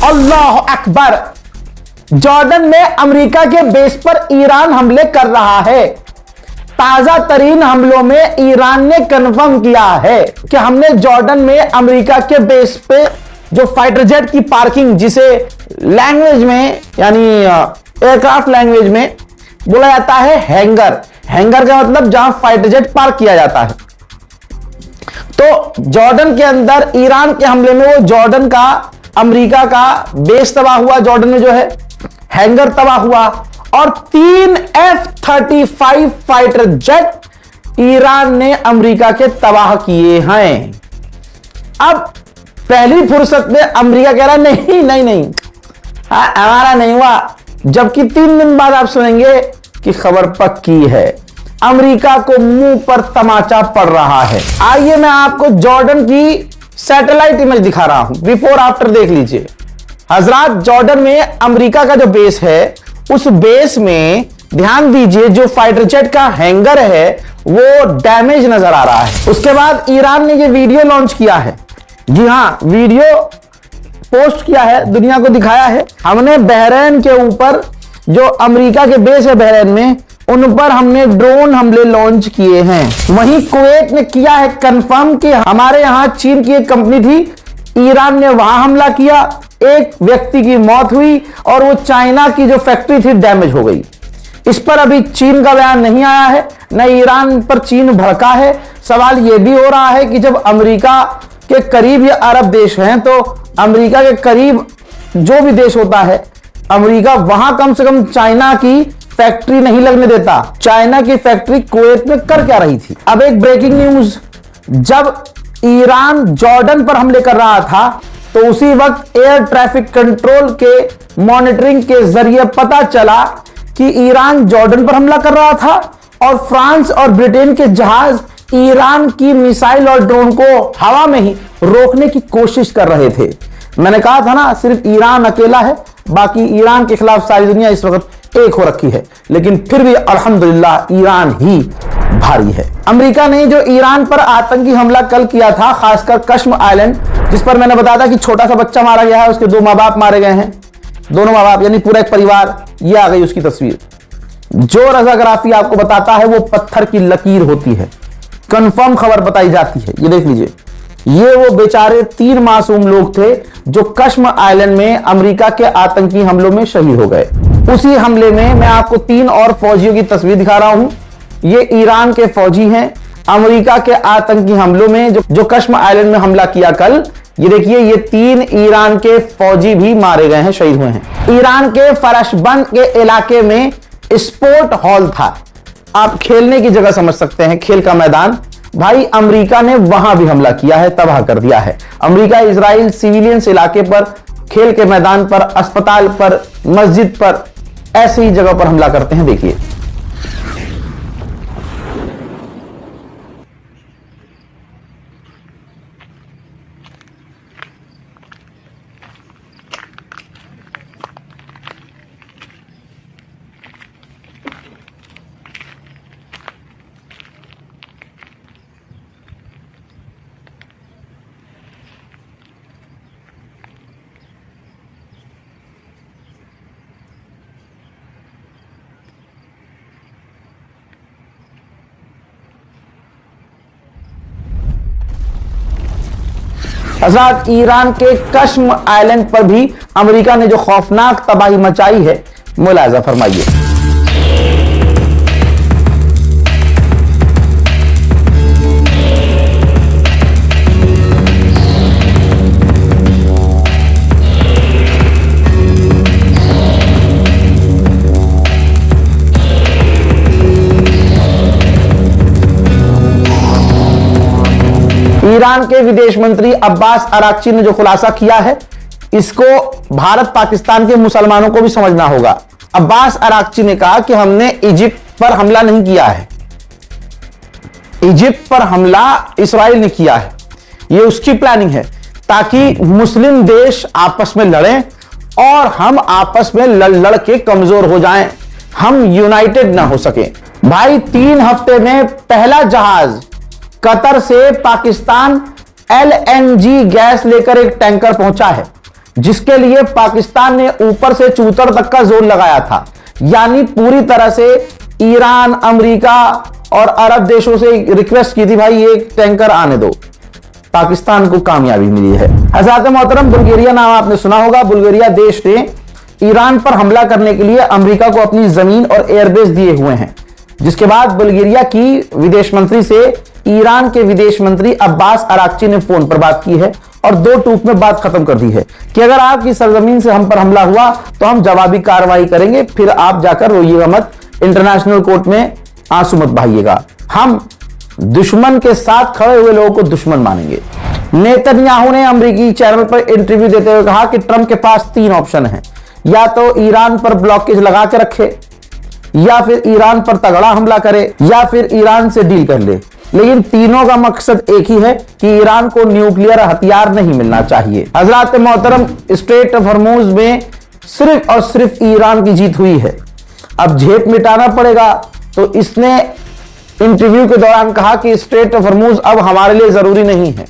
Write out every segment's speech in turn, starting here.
अल्लाह Akbar. Jordan में America के base पर ईरान हमले कर रहा है। ताजा तरीन हमलों में ईरान ने कंफर्म किया है कि हमने जॉर्डन में अमेरिका के बेस पे जो फाइटर जेट की पार्किंग, जिसे लैंग्वेज में यानी एयरक्राफ्ट लैंग्वेज में बोला जाता है हैंगर। हैंगर का मतलब जहां फाइटर जेट पार्क किया जाता है। तो जॉर्डन के अंदर ईरान के हमले में वो जॉर्डन का अमेरिका का बेस तबाह हुआ, जॉर्डन में जो है हैंगर तबाह हुआ, और 3 F-35 फाइटर जेट ईरान ने अमेरिका के तबाह किए हैं। अब पहली फुर्सत में अमेरिका कह रहा नहीं, हमारा नहीं हुआ, जबकि 3 दिन बाद आप सुनेंगे कि खबर पक्की है, अमेरिका को मुंह पर तमाचा पड़ रहा है। आइए मैं आपको जॉर्डन की सैटेलाइट इमेज दिखा रहा हूं, बिफोर आफ्टर देख लीजिए। हजरात, जॉर्डन में अमेरिका का जो बेस है, उस बेस में ध्यान दीजिए, जो फाइटर जेट का हैंगर है वो डैमेज नजर आ रहा है। उसके बाद ईरान ने ये वीडियो लॉन्च किया है। जी हां, वीडियो पोस्ट किया है, दुनिया को दिखाया है। हमने बहरीन के ऊपर, जो अमेरिका के बेस है बहरीन में, उन पर हमने ड्रोन हमले लॉन्च किए हैं। वहीं कुवैत ने किया है कंफर्म कि हमारे यहां चीन की एक कंपनी थी, ईरान ने वहां हमला किया, एक व्यक्ति की मौत हुई और वो चाइना की जो फैक्ट्री थी डैमेज हो गई। इस पर अभी चीन का बयान नहीं आया है, न ईरान पर चीन भड़का है। सवाल यह भी हो रहा है कि जब अमेरिका के करीब ये अरब देश हैं, तो अमेरिका के करीब जो भी देश होता है, अमेरिका वहां कम से कम चाइना की फैक्ट्री नहीं लगने देता। चाइना की फैक्ट्री कुवैत में कर क्या रही थी? अब एक ब्रेकिंग न्यूज, जब ईरान जॉर्डन पर हमले कर रहा था, तो उसी वक्त एयर ट्रैफिक कंट्रोल के मॉनिटरिंग के जरिए पता चला कि ईरान जॉर्डन पर हमला कर रहा था और फ्रांस और ब्रिटेन के जहाज ईरान की मिसाइल और ड्रोन को हवा में ही रोकने की कोशिश कर रहे थे। मैंने कहा था ना, सिर्फ ईरान अकेला है, बाकी ईरान के खिलाफ सारी दुनिया इस वक्त एक हो रखी है, लेकिन फिर भी अल्हम्दुलिल्लाह ईरान ही भारी है। अमेरिका ने जो ईरान पर आतंकी हमला कल किया था, खासकर कश्म आइलैंड, जिस पर मैंने बताया था कि छोटा सा बच्चा मारा गया है, उसके 2 माँ बाप मारे गए हैं, दोनों माँ बाप यानी पूरा एक परिवार, ये आ गई उसकी तस्वीर। जो रजाग्राफी आपको बताता है वो पत्थर की लकीर होती है, कंफर्म खबर बताई जाती है। ये देख लीजिए, ये वो बेचारे 3 मासूम लोग थे जो कश्म आइलैंड में अमेरिका के आतंकी हमलों में शहीद हो गए। उसी हमले में मैं आपको 3 और फौजियों की तस्वीर दिखा रहा हूं। ये ईरान के फौजी हैं, अमेरिका के आतंकी हमलों में जो कश्म आइलैंड में हमला किया कल। ये देखिए, ये 3 ईरान के फौजी भी मारे गए हैं, शहीद हुए हैं। ईरान के फरशबंद के इलाके में स्पोर्ट हॉल था, आप खेलने की जगह समझ सकते हैं, खेल का मैदान। भाई, अमेरिका ने वहां भी हमला किया है, तबाह कर दिया है। अमेरिका इजराइल सिविलियंस इलाके पर, खेल के मैदान पर, अस्पताल पर, मस्जिद पर, ऐसी ही जगह पर हमला करते हैं। देखिए, हज़रात, ईरान के कश्म आइलैंड पर भी अमेरिका ने जो खौफनाक तबाही मचाई है, मुलाहिजा फरमाइए। ईरान के विदेश मंत्री अब्बास अराक्ची ने जो खुलासा किया है, इसको भारत पाकिस्तान के मुसलमानों को भी समझना होगा। अब्बास अराक्ची ने कहा कि हमने इजिप्ट पर हमला नहीं किया है, इजिप्ट पर हमला इस्राइल ने किया है। ये उसकी प्लानिंग है ताकि मुस्लिम देश आपस में लड़ें और हम आपस में लड़ के कमजोर हो जाएं, हम यूनाइटेड ना हो सके। भाई, 3 हफ्ते में पहला जहाज कतर से पाकिस्तान LNG गैस लेकर एक टैंकर पहुंचा है। जिसके लिए पाकिस्तान ने ऊपर से चूतर तक का जोर लगाया था। यानी पूरी तरह से ईरान, अमेरिका और अरब देशों से रिक्वेस्ट की थी, भाई ये टैंकर आने दो। पाकिस्तान को कामयाबी मिली है। हज़रात मोहतरम, बुल्गारिया नाम आपने सुना होगा। बुल्गारिया देश ने ईरान पर हमला करने के लिए अमेरिका को अपनी जमीन और एयरबेस दिए हुए हैं, जिसके बाद बुल्गारिया की विदेश मंत्री से ईरान के विदेश मंत्री अब्बास अराक्ची ने फोन पर बात की है और दो टूक में बात खत्म कर दी है कि अगर आपकी सरजमीन से हम पर हमला हुआ तो हम जवाबी कार्रवाई करेंगे, फिर आप जाकर रोइएगा मत, इंटरनेशनल कोर्ट में आंसू मत बहाइएगा। हम दुश्मन के साथ खड़े हुए लोगों को दुश्मन मानेंगे। नेतन्याहू ने अमेरिकी चैनल पर इंटरव्यू देते हुए कहा कि ट्रंप के पास 3 ऑप्शन हैं, या तो ईरान पर ब्लॉकेज लगा के रखे, या फिर ईरान पर तगड़ा हमला करे, या फिर ईरान से डील कर ले। लेकिन तीनों का मकसद एक ही है कि ईरान को न्यूक्लियर हथियार नहीं मिलना चाहिए। हजरात मोहतरम, स्ट्रेट ऑफ हॉर्मुज में सिर्फ और सिर्फ ईरान की जीत हुई है। अब झेप मिटाना पड़ेगा। तो इसने इंटरव्यू के दौरान कहा कि स्ट्रेट ऑफ हॉर्मुज अब हमारे लिए जरूरी नहीं है,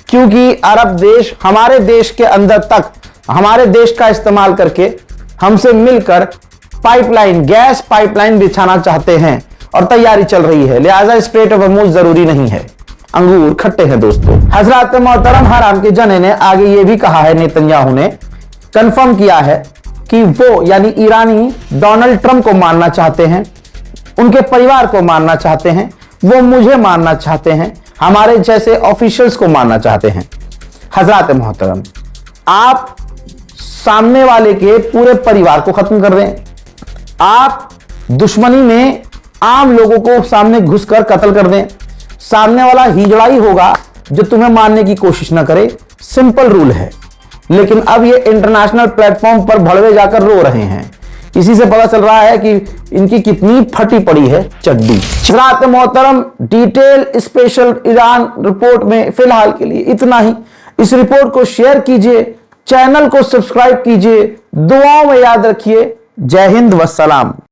क्योंकि अरब देश हमारे देश के अंदर तक हमारे देश का इस्तेमाल करके हमसे मिलकर पाइपलाइन, गैस पाइपलाइन बिछाना चाहते हैं और तैयारी चल रही है, लिहाजा स्ट्रेट ऑफ हॉर्मुज जरूरी नहीं है। अंगूर खट्टे हैं दोस्तों। हजरत मोहतरम, हराम के जने ने आगे ये भी कहा है, नेतन्याहू ने कंफर्म किया है कि वो यानी ईरानी डोनाल्ड ट्रंप को मारना चाहते हैं, उनके परिवार को मारना चाहते हैं, वो मुझे मारना चाहते हैं, हमारे जैसे ऑफिशियल्स को मारना चाहते हैं। हजरत मोहतरम, आप सामने वाले के पूरे परिवार को खत्म कर दें, आप दुश्मनी में आम लोगों को सामने घुसकर कत्ल कर दें, सामने वाला हिजड़ा ही होगा जो तुम्हें मारने की कोशिश ना करे। सिंपल रूल है। लेकिन अब ये इंटरनेशनल प्लेटफॉर्म पर भड़वे जाकर रो रहे हैं। इसी से पता चल रहा है कि इनकी कितनी फटी पड़ी है चड्डी। हज़रात मोहतरम, डिटेल स्पेशल ईरान रिपोर्ट में फिलहाल के लिए इतना ही। इस रिपोर्ट को शेयर कीजिए, चैनल को सब्सक्राइब कीजिए, दुआओं में याद रखिए। जय हिंद वस्सलाम।